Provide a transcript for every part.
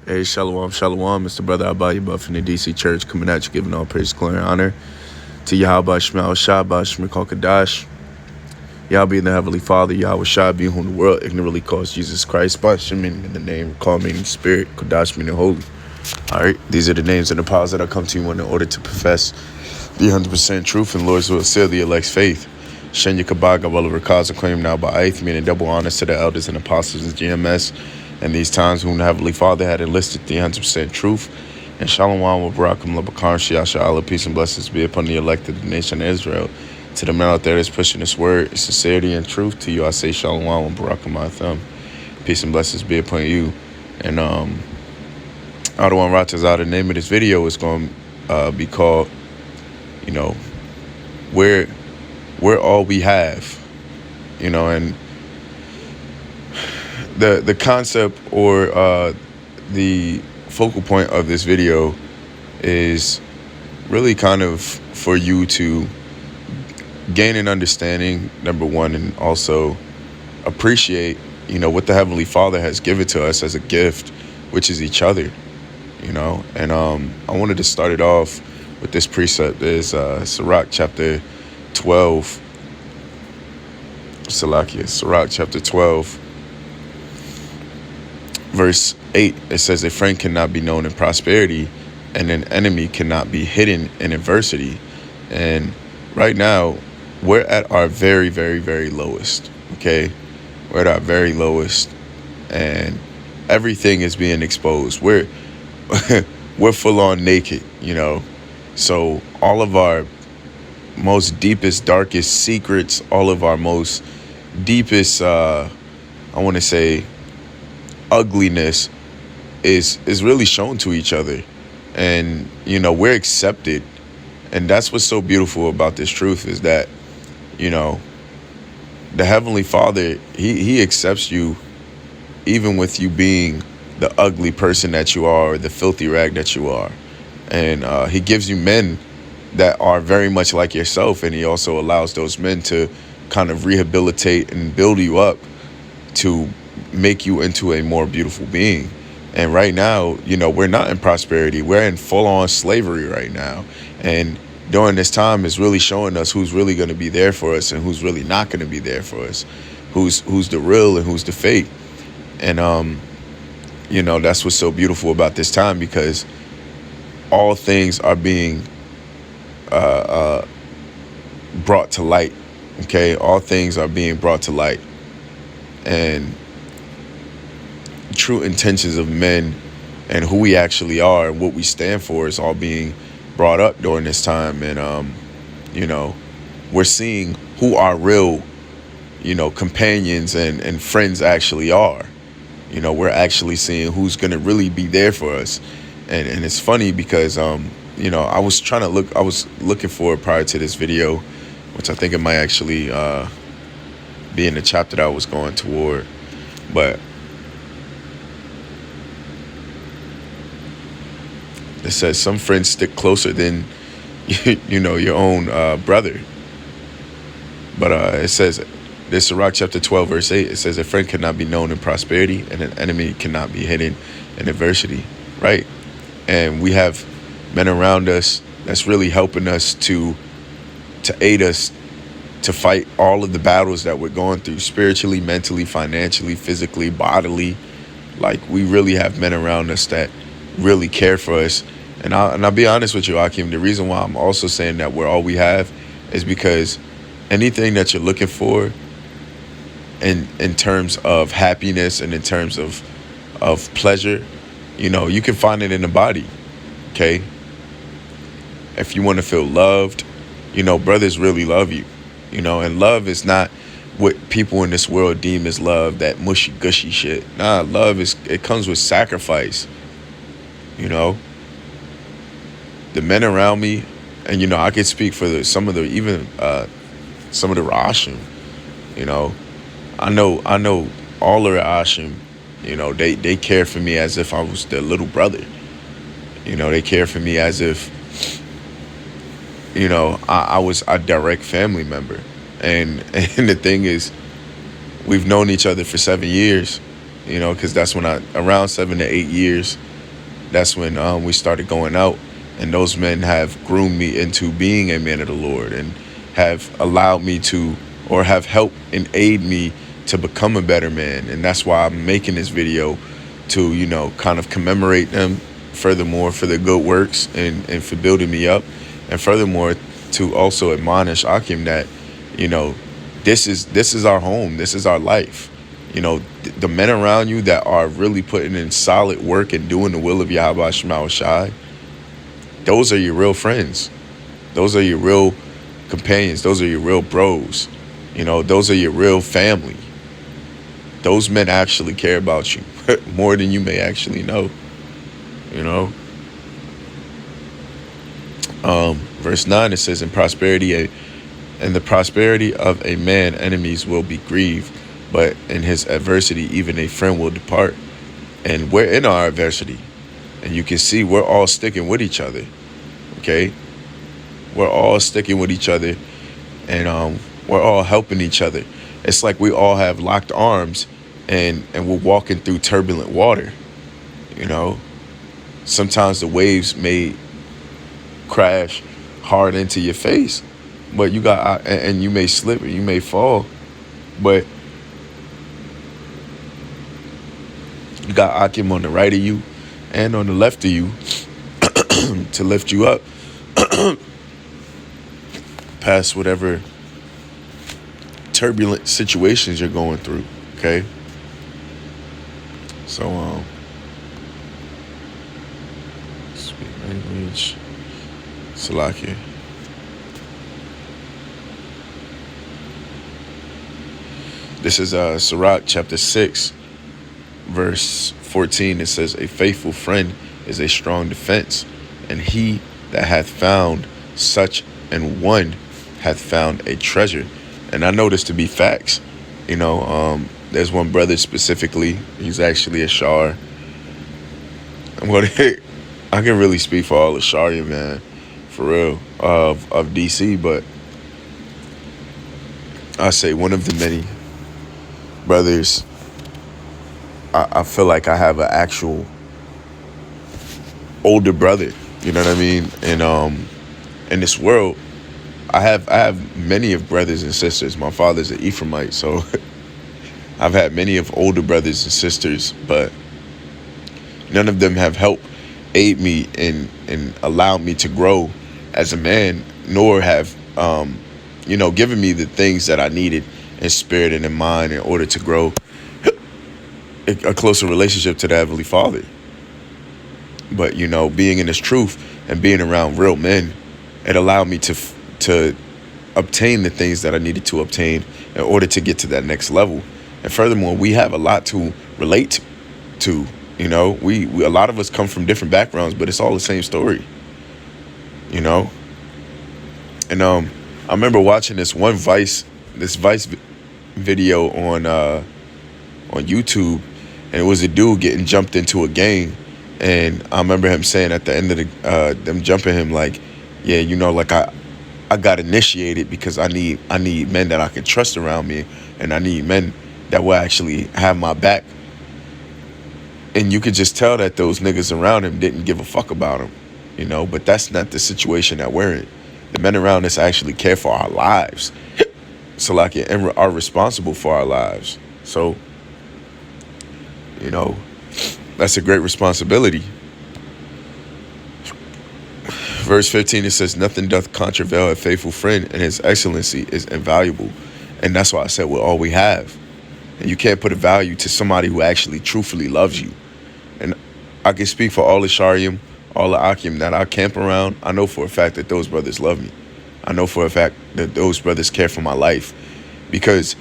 Hey, Shalom, Shalom. It's the brother Abayaba from the DC Church coming at you, giving all praise, glory, and honor to Yahweh Shemel Shabbat Shemikol Kadash. Yahweh the Heavenly Father, Yahweh Shabi, whom the world ignorantly calls Jesus Christ. Bash meaning in the name, call meaning spirit, Kadash meaning holy. All right, these are the names and the powers that I come to you in order to profess the 100% truth and Lord's will seal the elect's faith. Shenya Kabaga will recalls a claim now by eighth, meaning double honors to the elders and apostles of GMS. And these times whom the Heavenly Father had enlisted the 100% truth. And Shalom wa Barakum Labakar Shiasha Allah, peace and blessings be upon the elected the nation of Israel. To the man out there that's pushing this word, sincerity and truth, to you I say Shalom wa Barakum Atham. Peace and blessings be upon you. And Adawan Ratazah, the name of this video is going to be called, we're all we have, and the concept or the focal point of this video is really kind of for you to gain an understanding, number one, and also appreciate, what the Heavenly Father has given to us as a gift, which is each other, and I wanted to start it off with this precept. There's Sirach chapter 12, Sirach chapter 12, verse 8. It says, a friend cannot be known in prosperity, and an enemy cannot be hidden in adversity. And right now, we're at our very, very, very lowest, okay? We're at our very lowest, and everything is being exposed. We're full on naked, So all of our most deepest, darkest secrets, all of our most deepest, I want to say, ugliness is really shown to each other. And, we're accepted. And that's what's so beautiful about this truth is that, the Heavenly Father, he accepts you even with you being the ugly person that you are, or the filthy rag that you are. And he gives you men that are very much like yourself, and he also allows those men to kind of rehabilitate and build you up to make you into a more beautiful being. And right now, we're not in prosperity. We're in full-on slavery right now. And during this time is really showing us who's really going to be there for us and who's really not going to be there for us, who's the real and who's the fake. And that's what's so beautiful about this time, because all things are being brought to light. Okay, all things are being brought to light, and true intentions of men and who we actually are and what we stand for is all being brought up during this time. And we're seeing who our real companions and friends actually are. We're actually seeing who's going to really be there for us. And it's funny because I was looking for it prior to this video, which I think it might actually be in the chapter that I was going toward. But it says some friends stick closer than your own brother. But it says, this Sirach chapter 12, verse 8, it says, a friend cannot be known in prosperity, and an enemy cannot be hidden in adversity, right? And we have men around us that's really helping us to aid us to fight all of the battles that we're going through, spiritually, mentally, financially, physically, bodily. Like, we really have men around us that really care for us. And I'll be honest with you, Akim, the reason why I'm also saying that we're all we have is because anything that you're looking for in terms of happiness and in terms of pleasure, you can find it in the body, okay? If you want to feel loved, brothers really love you, and love is not what people in this world deem as love, that mushy gushy shit. Nah, love it comes with sacrifice, the men around me, and I could speak for some of the Rashim, I know all of the Rashim, they care for me as if I was their little brother. They care for me as if I was a direct family member. And the thing is, we've known each other for 7 years, because that's when around 7 to 8 years, that's when we started going out, and those men have groomed me into being a man of the Lord, and have allowed me to, or have helped and aid me to become a better man. And that's why I'm making this video, to, kind of commemorate them, furthermore, for their good works, and for building me up, and furthermore to also admonish Akim that, this is our home, this is our life. The men around you that are really putting in solid work and doing the will of Yahweh Shema Shai, those are your real friends. Those are your real companions. Those are your real bros. Those are your real family. Those men actually care about you more than you may actually know. Verse 9, it says, in the prosperity of a man, enemies will be grieved, but in his adversity, even a friend will depart. And we're in our adversity, and you can see we're all sticking with each other. Okay, we're all sticking with each other, and we're all helping each other. It's like we all have locked arms, and we're walking through turbulent water. Sometimes the waves may crash hard into your face, but and you may slip and you may fall, but you got Akim on the right of you and on the left of you to lift you up past whatever turbulent situations you're going through. Okay, so speak language, Salakia. This is Sirach chapter 6, verse 14. It says, a faithful friend is a strong defense, and he that hath found such an one hath found a treasure. And I know this to be facts. There's one brother specifically. He's actually a Shar. I can really speak for all the Sharia, man, for real, of DC, but I say one of the many brothers. I feel like I have an actual older brother, you know what I mean? And in this world, I have many of brothers and sisters. My father's an Ephraimite, so I've had many of older brothers and sisters, but none of them have helped aid me and allowed me to grow as a man, nor have given me the things that I needed in spirit and in mind in order to grow a closer relationship to the Heavenly Father. But being in this truth and being around real men, it allowed me to obtain the things that I needed to obtain in order to get to that next level. And furthermore, we have a lot to relate to. We a lot of us come from different backgrounds, but it's all the same story. And I remember watching this Vice video on YouTube, and it was a dude getting jumped into a gang, and I remember him saying at the end of them jumping him, like, yeah, like I got initiated because I need men that I can trust around me, and I need men that will actually have my back. And you could just tell that those niggas around him didn't give a fuck about him, but that's not the situation that we're in. The men around us actually care for our lives, so and are responsible for our lives. So, that's a great responsibility. Verse 15, it says, nothing doth contravail a faithful friend, and his excellency is invaluable. And that's why I said we're all we have. And you can't put a value to somebody who actually truthfully loves you. And I can speak for all the Shariam, all the Akim that I camp around. I know for a fact that those brothers love me. I know for a fact that those brothers care for my life. Because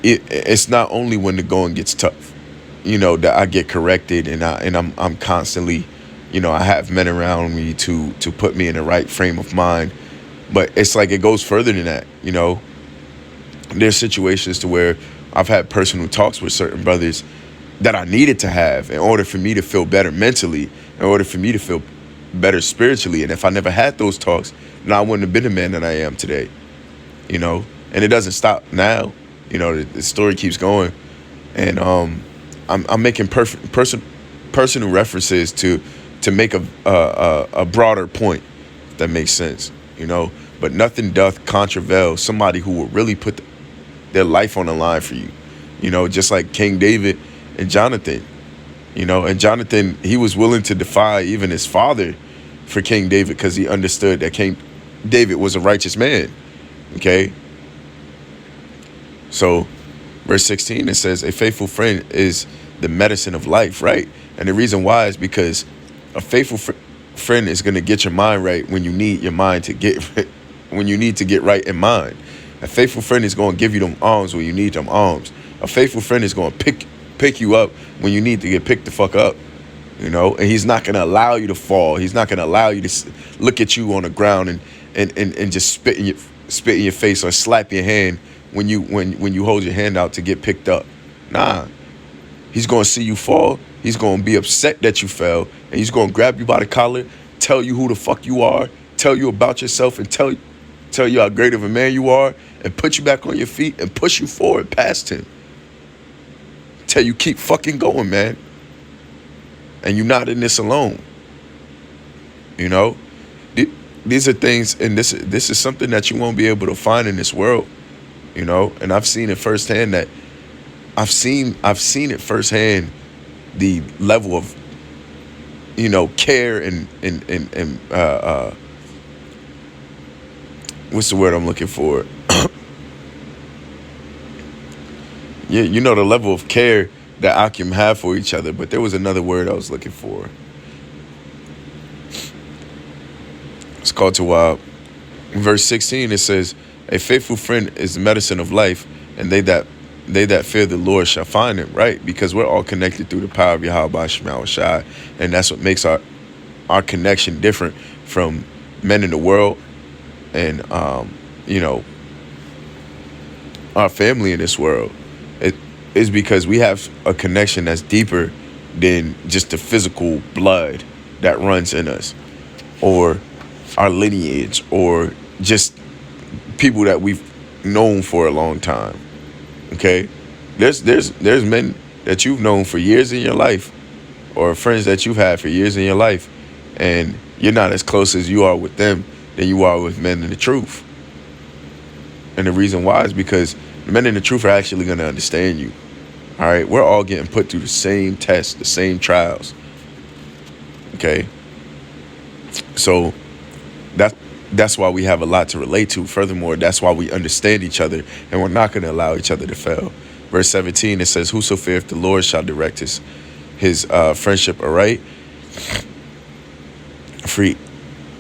it's not only when the going gets tough, that I get corrected, and I'm constantly, I have men around me to put me in the right frame of mind. But it's like it goes further than that. There's situations to where I've had personal talks with certain brothers that I needed to have in order for me to feel better mentally, in order for me to feel better spiritually. And if I never had those talks, then I wouldn't have been the man that I am today. And it doesn't stop now. The story keeps going. And I'm making personal references to to make a broader point, if that makes sense, you know. But nothing doth contravel somebody who will really put their life on the line for you, you know, just like King David and Jonathan, you know. And Jonathan, he was willing to defy even his father for King David because he understood that King David was a righteous man, okay. So verse 16, it says, a faithful friend is the medicine of life, right? And the reason why is because a faithful friend is going to get your mind right when you need your mind to get when you need to get right in mind. A faithful friend is going to give you them arms when you need them arms. A faithful friend is going to pick you up when you need to get picked the fuck up, you know. And he's not going to allow you to fall. He's not going to allow you to look at you on the ground and just spit in your face or slap your hand when you hold your hand out to get picked up. Nah, he's going to see you fall. He's going to be upset that you fell, and he's going to grab you by the collar, tell you who the fuck you are, tell you about yourself, and tell you how great of a man you are, and put you back on your feet and push you forward past him. Tell you keep fucking going, man. And you're not in this alone. You know, these are things, and this is something that you won't be able to find in this world. You know, and I've seen it firsthand. That I've seen it firsthand. The level of, you know, care and what's the word I'm looking for? Yeah, you know, the level of care that Akim have for each other. But there was another word I was looking for. It's called to verse 16. It says, a faithful friend is the medicine of life, and they that fear the Lord shall find him, right? Because we're all connected through the power of Yahweh Shema Shai, and that's what makes our connection different from men in the world and you know, our family in this world. It is because we have a connection that's deeper than just the physical blood that runs in us, or our lineage, or just people that we've known for a long time. Okay, there's men that you've known for years in your life, or friends that you've had for years in your life, and you're not as close as you are with them than you are with men in the truth. And the reason why is because the men in the truth are actually going to understand you. All right, we're all getting put through the same tests, the same trials. Okay, so that's why we have a lot to relate to. Furthermore, that's why we understand each other, and we're not going to allow each other to fail. Verse 17, it says, whoso feareth the Lord shall direct his friendship aright. Free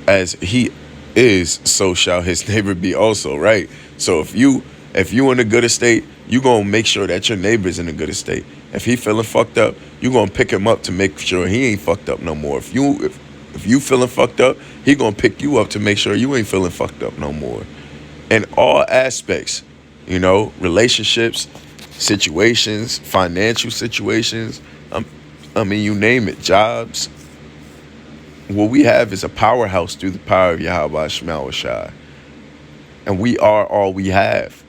as he is, so shall his neighbor be also, right? So if you in a good estate, you going to make sure that your neighbor's in a good estate. If he feeling fucked up, you going to pick him up to make sure he ain't fucked up no more. If you feeling fucked up, he gonna pick you up to make sure you ain't feeling fucked up no more. In all aspects, you know, relationships, situations, financial situations, I mean, you name it, jobs. What we have is a powerhouse through the power of Yahweh Shema Shai. And we are all we have.